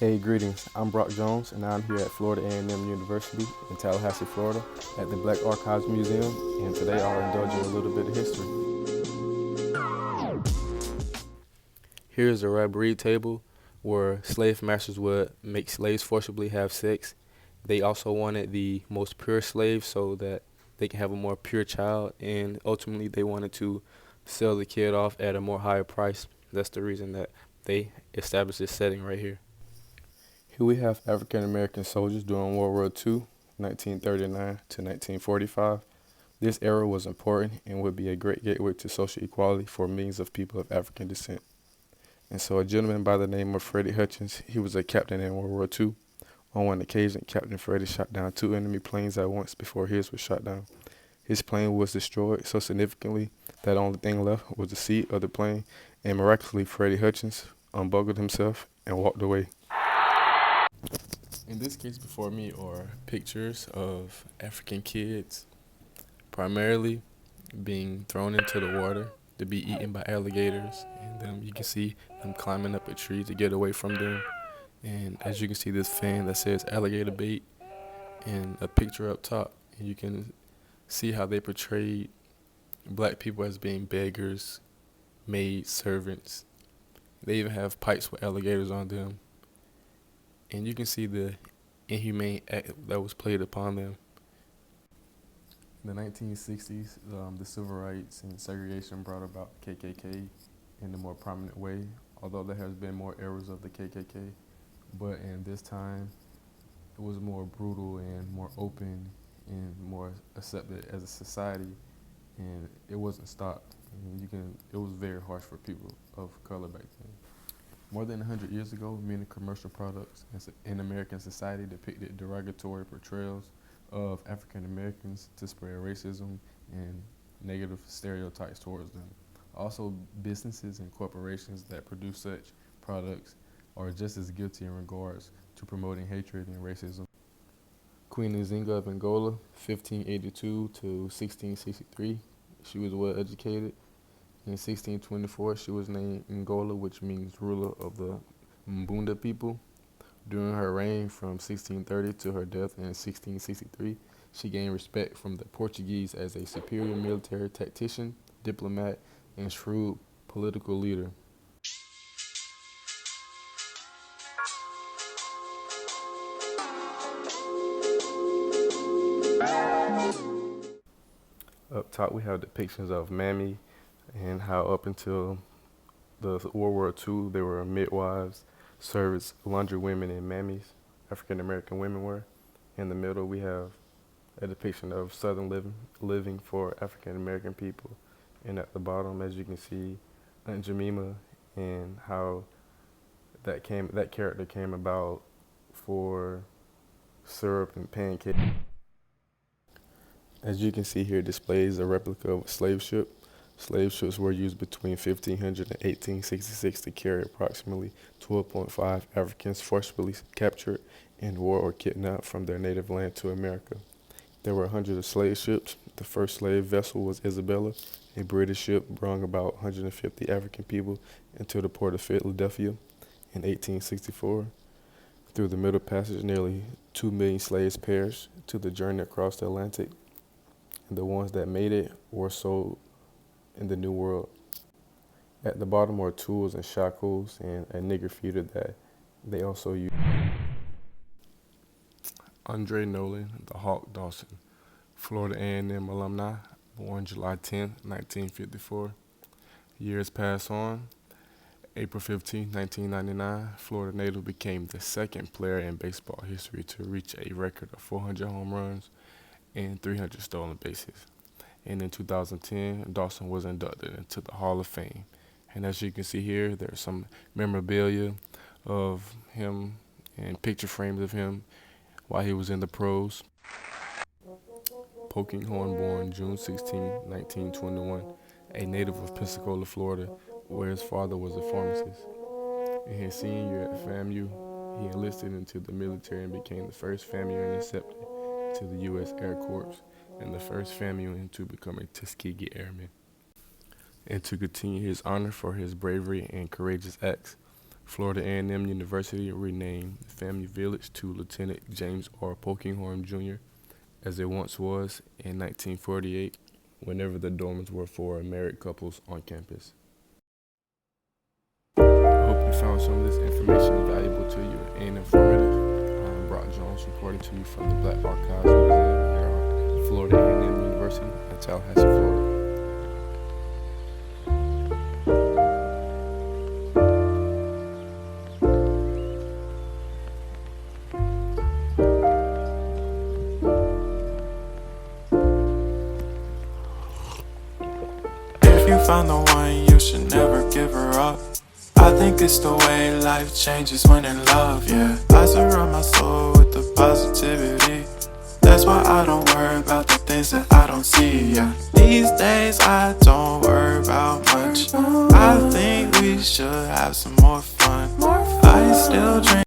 Hey, greetings. I'm Brock Jones, and I'm here at Florida A&M University in Tallahassee, Florida, at the Black Archives Museum, and today I'll indulge in a little bit of history. Here's a robbery table where slave masters would make slaves forcibly have sex. They also wanted the most pure slave so that they can have a more pure child, and ultimately they wanted to sell the kid off at a more higher price. That's the reason that they established this setting right here. Here we have African American soldiers during World War II, 1939 to 1945. This era was important and would be a great gateway to social equality for millions of people of African descent. And so a gentleman by the name of Freddie Hutchins, he was a captain in World War II. On one occasion, Captain Freddie shot down two enemy planes at once before his was shot down. His plane was destroyed so significantly that the only thing left was the seat of the plane, and miraculously Freddie Hutchins unbuckled himself and walked away. In this case before me are pictures of African kids primarily being thrown into the water to be eaten by alligators, and you can see them climbing up a tree to get away from them. And as you can see, this fan that says alligator bait and a picture up top, and you can see how they portrayed black people as being beggars, maids, servants. They even have pipes with alligators on them, and you can see the inhumane act that was played upon them. In the 1960s, the civil rights and segregation brought about KKK in a more prominent way, although there has been more eras of the KKK. But in this time, it was more brutal and more open and more accepted as a society, and it wasn't stopped. It was very harsh for people of color back then. More than 100 years ago, many commercial products in American society depicted derogatory portrayals of African Americans to spread racism and negative stereotypes towards them. Also, businesses and corporations that produce such products are just as guilty in regards to promoting hatred and racism. Queen Nzinga of Angola, 1582 to 1663, she was well educated. In 1624, she was named Angola, which means ruler of the Mbunda people. During her reign from 1630 to her death in 1663, she gained respect from the Portuguese as a superior military tactician, diplomat, and shrewd political leader. Up top, we have depictions of Mammy and how up until the World War II, they were midwives, servants, laundry women, and mammies. African American women were. In the middle, we have a depiction of Southern living for African American people. And at the bottom, as you can see, Aunt Jemima and how that character came about for syrup and pancakes. As you can see here, displays a replica of a slave ship. Slave ships were used between 1500 and 1866 to carry approximately 12.5 Africans forcibly captured in war or kidnapped from their native land to America. There were hundreds of slave ships. The first slave vessel was Isabella, a British ship brought about 150 African people into the port of Philadelphia in 1864. Through the Middle Passage, nearly 2 million slaves perished to the journey across the Atlantic, and the ones that made it were sold in the New World. At the bottom are tools and shackles and a nigger feeder that they also use. Andre Nolan, the Hawk Dawson, Florida A&M alumni, born July 10, 1954. Years pass on. April 15, 1999, Florida native became the second player in baseball history to reach a record of 400 home runs and 300 stolen bases. And in 2010, Dawson was inducted into the Hall of Fame. And as you can see here, there's some memorabilia of him and picture frames of him while he was in the pros. Polkinghorne, born June 16, 1921, a native of Pensacola, Florida, where his father was a pharmacist. In his senior year at FAMU, he enlisted into the military and became the first FAMU accepted to the U.S. Air Corps and the first FAMU to become a Tuskegee Airman. And to continue his honor for his bravery and courageous acts, Florida A&M University renamed Famu Village to Lieutenant James R. Polkinghorne Jr., as it once was in 1948, whenever the dorms were for married couples on campus. I hope you found some of this information valuable to you and informative. I'm Brock Jones reporting to you from the Black Archives Museum here at Florida A&M University in Tallahassee, Florida. If you found the one, you should never give her up. I think it's the way life changes when in love, yeah. I surround my soul with the positivity. That's why I don't worry about the things that I don't see, yeah. These days I don't worry about much. I think we should have some more fun. I still dream